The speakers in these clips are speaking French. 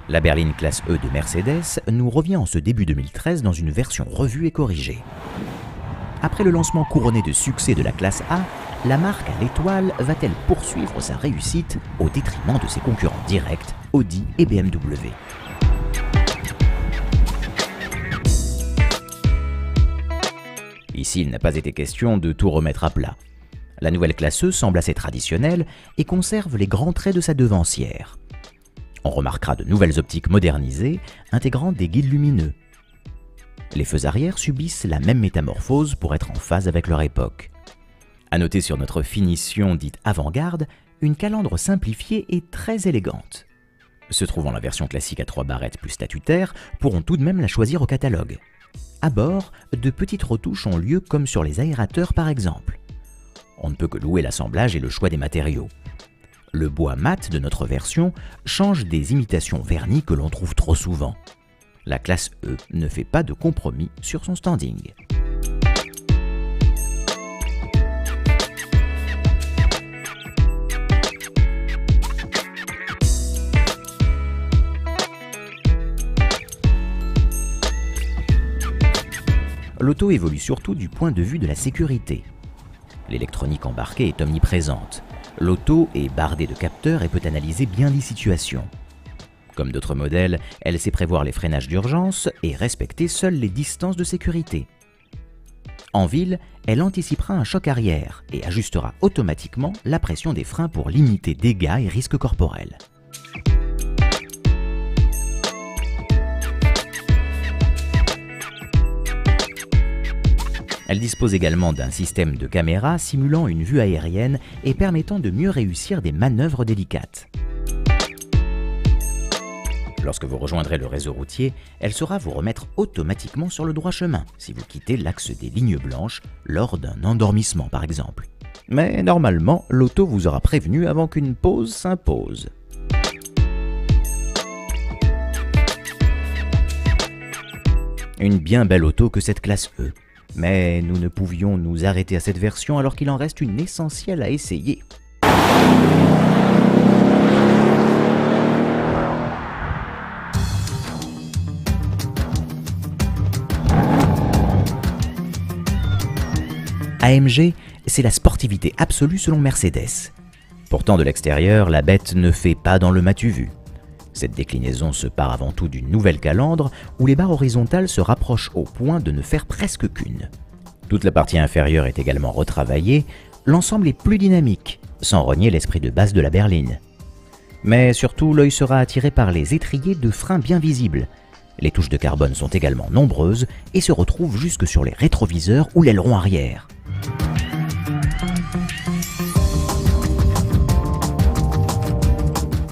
La berline classe E de Mercedes nous revient en ce début 2013 dans une version revue et corrigée. Après le lancement couronné de succès de la classe A, la marque à l'étoile va-t-elle poursuivre sa réussite au détriment de ses concurrents directs, Audi et BMW? Ici, il n'a pas été question de tout remettre à plat. La nouvelle classe E semble assez traditionnelle et conserve les grands traits de sa devancière. On remarquera de nouvelles optiques modernisées intégrant des guides lumineux. Les feux arrière subissent la même métamorphose pour être en phase avec leur époque. À noter sur notre finition dite avant-garde, une calandre simplifiée et très élégante. Ceux trouvant la version classique à 3 barrettes plus statutaire pourront tout de même la choisir au catalogue. À bord, de petites retouches ont lieu comme sur les aérateurs par exemple. On ne peut que louer l'assemblage et le choix des matériaux. Le bois mat de notre version change des imitations vernies que l'on trouve trop souvent. La classe E ne fait pas de compromis sur son standing. L'auto évolue surtout du point de vue de la sécurité. L'électronique embarquée est omniprésente. L'auto est bardée de capteurs et peut analyser bien les situations. Comme d'autres modèles, elle sait prévoir les freinages d'urgence et respecter seules les distances de sécurité. En ville, elle anticipera un choc arrière et ajustera automatiquement la pression des freins pour limiter dégâts et risques corporels. Elle dispose également d'un système de caméra simulant une vue aérienne et permettant de mieux réussir des manœuvres délicates. Lorsque vous rejoindrez le réseau routier, elle saura vous remettre automatiquement sur le droit chemin si vous quittez l'axe des lignes blanches lors d'un endormissement par exemple. Mais normalement, l'auto vous aura prévenu avant qu'une pause s'impose. Une bien belle auto que cette classe E. Mais nous ne pouvions nous arrêter à cette version alors qu'il en reste une essentielle à essayer. AMG, c'est la sportivité absolue selon Mercedes. Pourtant de l'extérieur, la bête ne fait pas dans le m'as-tu vu. Cette déclinaison se part avant tout d'une nouvelle calandre où les barres horizontales se rapprochent au point de ne faire presque qu'une. Toute la partie inférieure est également retravaillée, l'ensemble est plus dynamique, sans renier l'esprit de base de la berline. Mais surtout, l'œil sera attiré par les étriers de frein bien visibles. Les touches de carbone sont également nombreuses et se retrouvent jusque sur les rétroviseurs ou l'aileron arrière.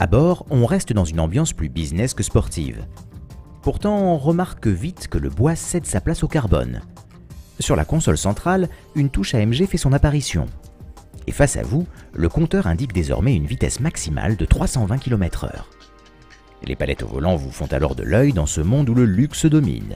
À bord, on reste dans une ambiance plus business que sportive. Pourtant, on remarque vite que le bois cède sa place au carbone. Sur la console centrale, une touche AMG fait son apparition. Et face à vous, le compteur indique désormais une vitesse maximale de 320 km/h. Les palettes au volant vous font alors de l'œil dans ce monde où le luxe domine.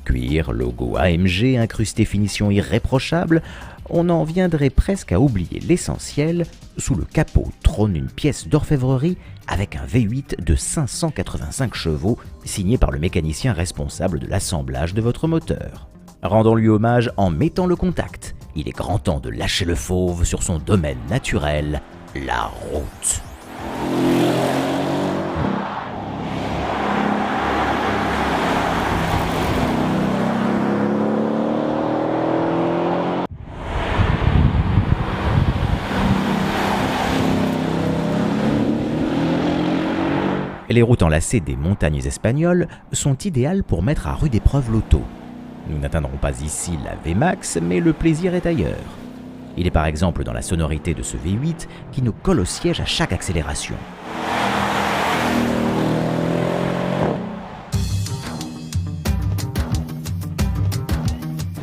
Cuir, logo AMG, incrusté finition irréprochable, on en viendrait presque à oublier l'essentiel. Sous le capot trône une pièce d'orfèvrerie avec un V8 de 585 chevaux signé par le mécanicien responsable de l'assemblage de votre moteur. Rendons-lui hommage en mettant le contact. Il est grand temps de lâcher le fauve sur son domaine naturel, la route. Les routes enlacées des montagnes espagnoles sont idéales pour mettre à rude épreuve l'auto. Nous n'atteindrons pas ici la VMAX, mais le plaisir est ailleurs. Il est par exemple dans la sonorité de ce V8 qui nous colle au siège à chaque accélération.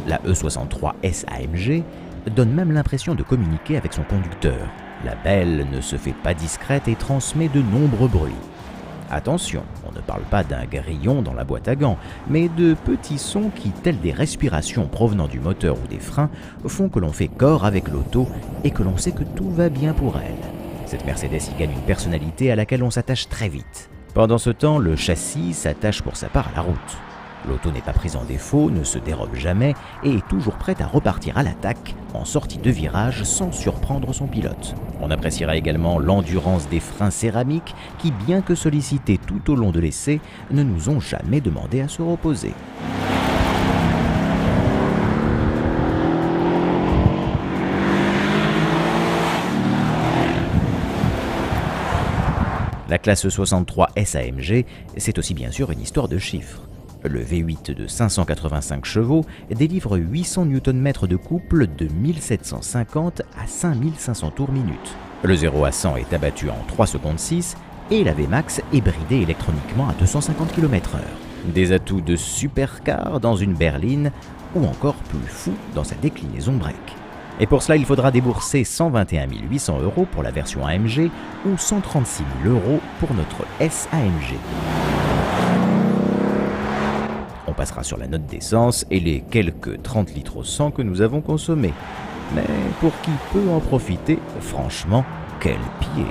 La E63S AMG donne même l'impression de communiquer avec son conducteur. La belle ne se fait pas discrète et transmet de nombreux bruits. Attention, on ne parle pas d'un grillon dans la boîte à gants, mais de petits sons qui, tels des respirations provenant du moteur ou des freins, font que l'on fait corps avec l'auto et que l'on sait que tout va bien pour elle. Cette Mercedes y gagne une personnalité à laquelle on s'attache très vite. Pendant ce temps, le châssis s'attache pour sa part à la route. L'auto n'est pas prise en défaut, ne se dérobe jamais et est toujours prête à repartir à l'attaque en sortie de virage sans surprendre son pilote. On appréciera également l'endurance des freins céramiques qui, bien que sollicités tout au long de l'essai, ne nous ont jamais demandé à se reposer. La classe 63 SAMG, c'est aussi bien sûr une histoire de chiffres. Le V8 de 585 chevaux délivre 800 Nm de couple de 1750 à 5500 tours minute. Le 0 à 100 est abattu en 3 secondes 6 et la VMAX est bridée électroniquement à 250 km/h. Des atouts de supercar dans une berline ou encore plus fou dans sa déclinaison break. Et pour cela, il faudra débourser 121 800 € pour la version AMG ou 136 000 € pour notre SAMG. On passera sur la note d'essence et les quelques 30 litres au 100 que nous avons consommés. Mais pour qui peut en profiter, franchement, quel pied!